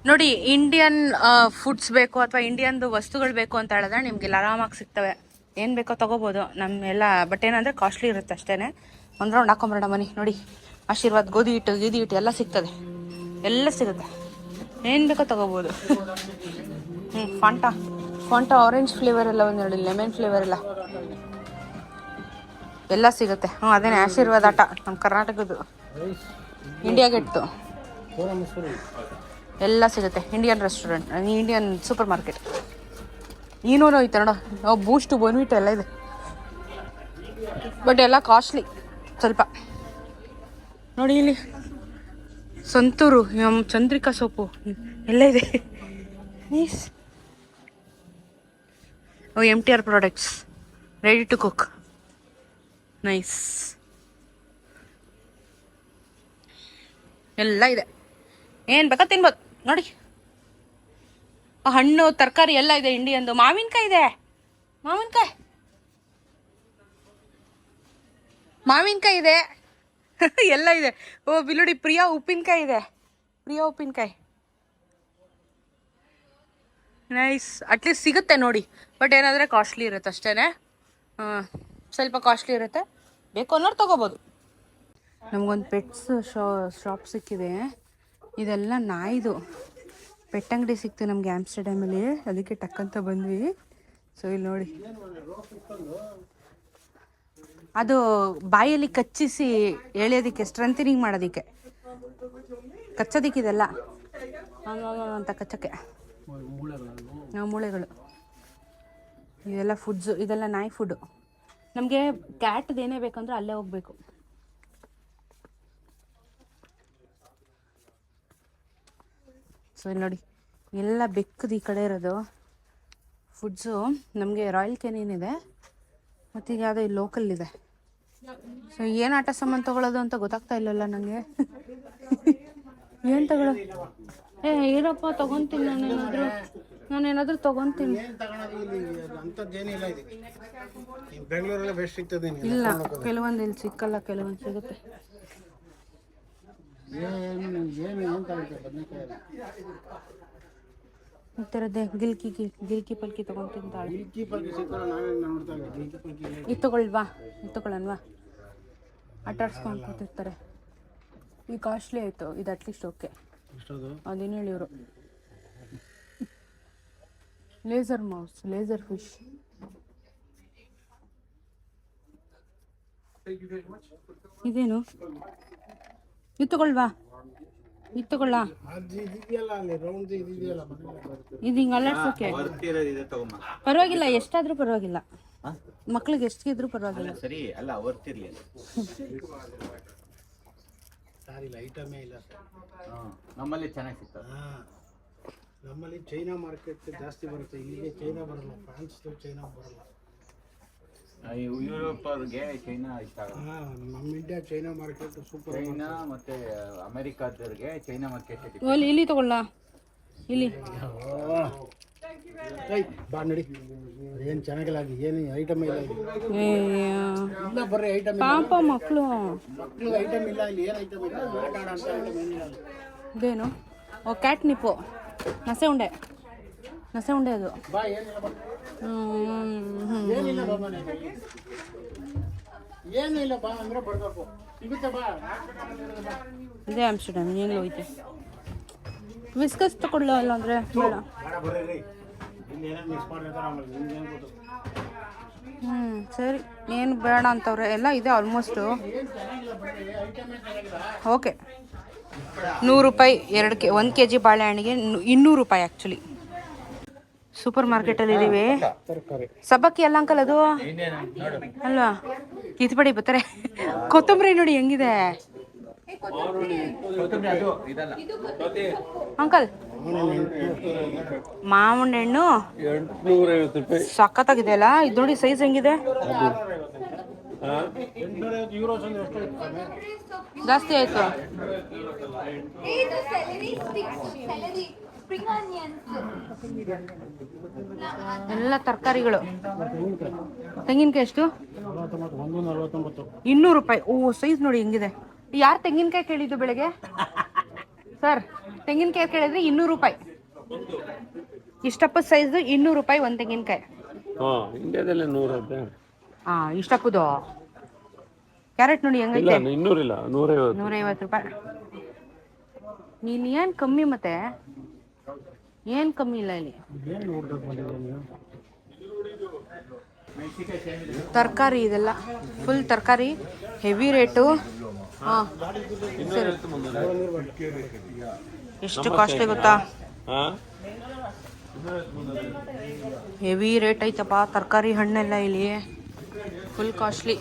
ನೋಡಿ, Indian foods ಬೇಕು ಅಥವಾ ಇಂಡಿಯನ್ದು ವಸ್ತುಗಳು ಬೇಕು ಅಂತ ಹೇಳಿದ್ರೆ ನಿಮ್ಗೆ ಇಲ್ಲಿ ಆರಾಮಾಗಿ ಸಿಗ್ತವೆ. ಏನು ಬೇಕೋ ತೊಗೋಬೋದು ನಮ್ಮೆಲ್ಲ. ಬಟ್ ಏನಂದರೆ ಕಾಸ್ಟ್ಲಿ ಇರುತ್ತೆ ಅಷ್ಟೇ. ಒಂದು ರೌಂಡ್ ಹಾಕೊಂಬರೋಣ ಬನ್ನಿ. ನೋಡಿ, ಆಶೀರ್ವಾದ್ ಗೋಧಿ ಹಿಟ್ಟು ಎಲ್ಲ ಸಿಗ್ತದೆ, ಎಲ್ಲ ಸಿಗುತ್ತೆ. ಏನು ಬೇಕೋ ತೊಗೋಬೋದು. ಫಾಂಟಾ ಆರೆಂಜ್ ಫ್ಲೇವರ್ ಎಲ್ಲ ಒಂದು ನೋಡಿ, ಲೆಮನ್ ಫ್ಲೇವರ್ ಎಲ್ಲ ಸಿಗುತ್ತೆ. ಅದೇನೇ ಆಶೀರ್ವಾದ್ ಆಟ, ನಮ್ಮ ಕರ್ನಾಟಕದ್ದು ಇಂಡಿಯಾ ಗೇಟ್ದು ಎಲ್ಲ ಸಿಗುತ್ತೆ. Indian restaurant, Indian super market. ಏನೋ ಐತೆ ನೋಡ, ಬೂಸ್ಟು ಬೋನ್ವಿಟ ಎಲ್ಲ ಇದೆ. ಬಟ್ ಎಲ್ಲ ಕಾಸ್ಟ್ಲಿ ಸ್ವಲ್ಪ. ನೋಡಿ ಇಲ್ಲಿ ಸಂತೂರು, ಚಂದ್ರಿಕಾ ಸೋಪು ಎಲ್ಲ ಇದೆ. Nice. MTR products, ready to cook. Nice. ಎಲ್ಲ ಇದೆ, ಏನು ಬೇಕಾ ತಿನ್ಬೋದು. ನೋಡಿ, ಹಣ್ಣು ತರಕಾರಿ ಎಲ್ಲ ಇದೆ ಇಂಡಿಯನ್ದು. ಮಾವಿನಕಾಯಿ ಇದೆ, ಮಾವಿನಕಾಯಿ ಇದೆ ಎಲ್ಲ ಇದೆ. ಬಿಲುಡಿ ಪ್ರಿಯಾ ಉಪ್ಪಿನಕಾಯಿ ಇದೆ, ನೈಸ್. ಅಟ್ಲೀಸ್ಟ್ ಸಿಗುತ್ತೆ ನೋಡಿ. ಬಟ್ ಏನಾದರೆ ಕಾಸ್ಟ್ಲಿ ಇರುತ್ತೆ ಅಷ್ಟೇ. ಸ್ವಲ್ಪ ಕಾಸ್ಟ್ಲಿ ಇರುತ್ತೆ. ಬೇಕು ಅನ್ನೋರು ತೊಗೋಬೋದು. ನಮಗೊಂದು ಪೆಟ್ಸ್ ಶಾಪ್ ಸಿಕ್ಕಿದೆ. ಇದೆಲ್ಲ ನಾಯಿದು ಪೆಟ್ ಅಂಗಡಿ ಸಿಕ್ತು ನಮಗೆ ಆಮ್ಸ್ಟರ್ಡ್ಯಾಮಲ್ಲಿ. ಅದಕ್ಕೆ ಟಕ್ಕಂತ ಬಂದ್ವಿ. ಸೊ ಇಲ್ಲಿ ನೋಡಿ, ಅದು ಬಾಯಲ್ಲಿ ಕಚ್ಚಿಸಿ ಎಳೆಯೋದಕ್ಕೆ, ಸ್ಟ್ರೆಂಥನಿಂಗ್ ಮಾಡೋದಕ್ಕೆ, ಕಚ್ಚೋದಕ್ಕಿದೆಲ್ಲ ಅಂತ ಕಚ್ಚಕ್ಕೆ ಮೂಳೆಗಳು. ಇದೆಲ್ಲ ಫುಡ್ಸು, ಇದೆಲ್ಲ ನಾಯಿ ಫುಡ್ಡು. ನಮಗೆ ಕ್ಯಾಟ್ದು ಏನೇ ಬೇಕಂದ್ರೆ ಅಲ್ಲೇ ಹೋಗಬೇಕು. ಸೊ ಇಲ್ಲಿ ನೋಡಿ, ಎಲ್ಲ ಬೆಕ್ಕದು ಈ ಕಡೆ ಇರೋದು ಫುಡ್ಸು. ನಮಗೆ ರಾಯಲ್ ಕೆನಿನ್ ಇದೆ, ಮತ್ತು ಈಗ ಯಾವುದೋ ಇಲ್ಲಿ ಲೋಕಲ್ ಇದೆ. ಸೊ ಏನು ಆಟ ಸಾಮಾನು ತೊಗೊಳೋದು ಅಂತ ಗೊತ್ತಾಗ್ತಾ ಇಲ್ಲಲ್ಲ ನನಗೆ. ಏನು ತಗೊಳ್ಳೋದು? ಏನಪ್ಪ ತೊಗೊತೀನಿ, ನಾನೇನಾದರೂ ತೊಗೊತೀನಿ. ಇಲ್ಲ, ಕೆಲವೊಂದು ಇಲ್ಲಿ ಸಿಕ್ಕಲ್ಲ, ಕೆಲವೊಂದು ಸಿಗುತ್ತೆ. ಈ ಥರದ್ದೇ ಗಿಲ್ಕಿ ಪಲ್ಕಿ ತೊಗೊಂಡು ತಿಂತಾಳೆ. ಇದು ತೊಗೊಳ್ಳೋಣವಾ? ಆಟ ಆಡ್ಸ್ಕೊಂಡು ಕೂತಿರ್ತಾರೆ. ಈ ಕಾಸ್ಟ್ಲಿ ಆಯಿತು ಇದು. At least okay. 17 €. Laser mouse, laser fish. ಇದೇನು? ಇದು ತಗೊಳ್ವಾ? ಇದು ತಗೊಳ್ಳ? ಇದು ಹಿಂಗೆ ಅಲ್ಲಾಡ್ಸೋಕೆ ಪರವಾಗಿಲ್ಲ, ಎಷ್ಟಾದರೂ ಪರವಾಗಿಲ್ಲ. ಮಕ್ಳಿಗೆ ಎಷ್ಟಿದ್ರು ಪರವಾಗಿಲ್ಲ. ಸರಿ ಅಲ್ಲ, ವರ್ತಿರ್ಲಿ. ಐಟಮೇ ಇಲ್ಲ ನಮ್ಮಲ್ಲಿ ಚೆನ್ನಾಗಿ ಸಿಗ್ತದೆ. ನಮ್ಮಲ್ಲಿ ಚೈನಾ ಮಾರ್ಕೆಟ್ ಜಾಸ್ತಿ ಬರುತ್ತೆ, ಇಲ್ಲಿಗೆ ಚೈನಾ ಬರಲ್ಲ. ಫ್ರಾನ್ಸ್ ಚೈನಾ ಬರಲ್ಲ. ಯುರೋಪ್ ಅವ್ರಿಗೆ ಚೈನಾ ಇಷ್ಟ ಆಗಲ್ಲ. ನಮ್ಮ India China market super. China ಮತ್ತೆ ಅಮೆರಿಕಾದವ್ರಿಗೆ ಚೈನಾ ಮಾರ್ಕೆಟ್. ಇಲ್ಲಿ ತಗೊಳ್ಳ, ಇಲ್ಲಿ ಬಾ ನಡಿ. ಏನು ಚೆನ್ನಾಗಿಲ್ಲ, ಏನು ಐಟಮ್ ಇಲ್ಲ ಇಲ್ಲ. ಬರ್ರಿ ಐಟಮ್ ಪಾಪ ಮಕ್ಕಳು ಐಟಮ್ ಇಲ್ಲ. ಇಲ್ಲಿ ಏನು ಐಟಮ್ ಇಲ್ಲ, ಆಟ ಆಡ ಅಂತ ಐಟಮ್ ಏನಿಲ್ಲ. ಇದೇನು? ಕ್ಯಾಟ್ ನಿಪ್ಪು, ನಸೆ ಉಂಡೆ ಅದು. ಬಾ, ಏನಿಲ್ಲ ಬಾ. ಏನಿಲ್ಲ ಬಾ, ಏನಿಲ್ಲ ಬಾ ಅಂದ್ರೆ ಬರ್ಬೇಕು. ಸಿಗುತ್ತೆ ಬಾ. ಇದೇ ಆಮ್ಸ್ಟರ್ಡ್ಯಾಮ್. ಏನು ಹೋಯ್ತೆ? ವಿಸ್ಕಸ್ ತಗೊಳ್ಳ, ಅಲ್ಲ ಅಂದರೆ ಬೇಡ. ಸರಿ, ಏನು ಬೇಡ ಅಂತವ್ರೆ. ಎಲ್ಲ ಇದೆ ಆಲ್ಮೋಸ್ಟು. ಓಕೆ, 100 ರೂಪಾಯಿ 1 kg ಬಾಳೆಹಣ್ಣಿಗೆ 200 ರೂಪಾಯಿ ಆ್ಯಕ್ಚುಲಿ. ಸೂಪರ್ ಮಾರ್ಕೆಟಲ್ಲಿ ಇದ್ದೀವಿ. ಸಬ್ಬಕ್ಕಿ ಅಲ್ಲ ಅಂಕಲ್ ಅದು ಅಲ್ವಾ? ಕಿತ್ಬೇಡಿ ಬರ್ತಾರೆ. ಕೊತ್ತಂಬರಿ ನೋಡಿ ಹೆಂಗಿದೆ ಅಂಕಲ್. ಮಾವಿನ ಹಣ್ಣು 850 ರೂಪಾಯಿ. ಸಖತ್ತಾಗಿದೆ ಅಲ್ಲ ಇದು. ನೋಡಿ ಸೈಜ್ ಹೆಂಗಿದೆ. ಜಾಸ್ತಿ ಆಯ್ತು. ಎಲ್ಲ ತರಕಾರಿಗಳು. ತೆಂಗಿನಕಾಯಿ ಎಷ್ಟು? 200 ರೂಪಾಯಿ. ಓ, ಸೈಜ್ ನೋಡಿ ಹೆಂಗಿದೆ. ಯಾರು ತೆಂಗಿನಕಾಯಿ ಕೇಳಿದ್ದು ಬೆಳಗ್ಗೆ ಸರ್? ತೆಂಗಿನಕಾಯಿ ಕೇಳಿದ್ರೆ 200 ರೂಪಾಯಿ. ಇಷ್ಟಪ್ಪ ಸೈಜು 200 ರೂಪಾಯಿ ಒಂದು ತೆಂಗಿನಕಾಯಿ. ಹಾಂ ಇಂಡಿಯಾದಲ್ಲೇ 100 ಅಂತೆ. ಹಾಂ ಇಷ್ಟಪ್ಪದು. ಕ್ಯಾರೆಟ್ ನೋಡಿ ಇಲ್ಲ ಹೆಂಗೈತೆ, 200 ಇಲ್ಲ 150. 150 ರೂಪಾಯಿ. ನೀನು ಏನು ಕಮ್ಮಿ ಮತ್ತೆ, ಏನು ಕಮ್ಮಿ ಇಲ್ಲ ಇಲ್ಲಿ. ಏನು ನೋಡ್ಬೇಕು ಬಂದಿದ್ದೀರಾ ನೀವು? ತರಕಾರಿ ಇದೆಲ್ಲ ಫುಲ್ ತರಕಾರಿ ಹೆವಿ ರೇಟು. ಹಾಂ ಸರಿ, ಎಷ್ಟು ಕಾಸ್ಟ್ಲಿ ಗೊತ್ತಾ? ಹಾಂ ಹೆವಿ ರೇಟ್ ಐತಪ್ಪ ತರಕಾರಿ ಹಣ್ಣೆಲ್ಲ ಇಲ್ಲಿ ಫುಲ್ ಕಾಸ್ಟ್ಲಿ.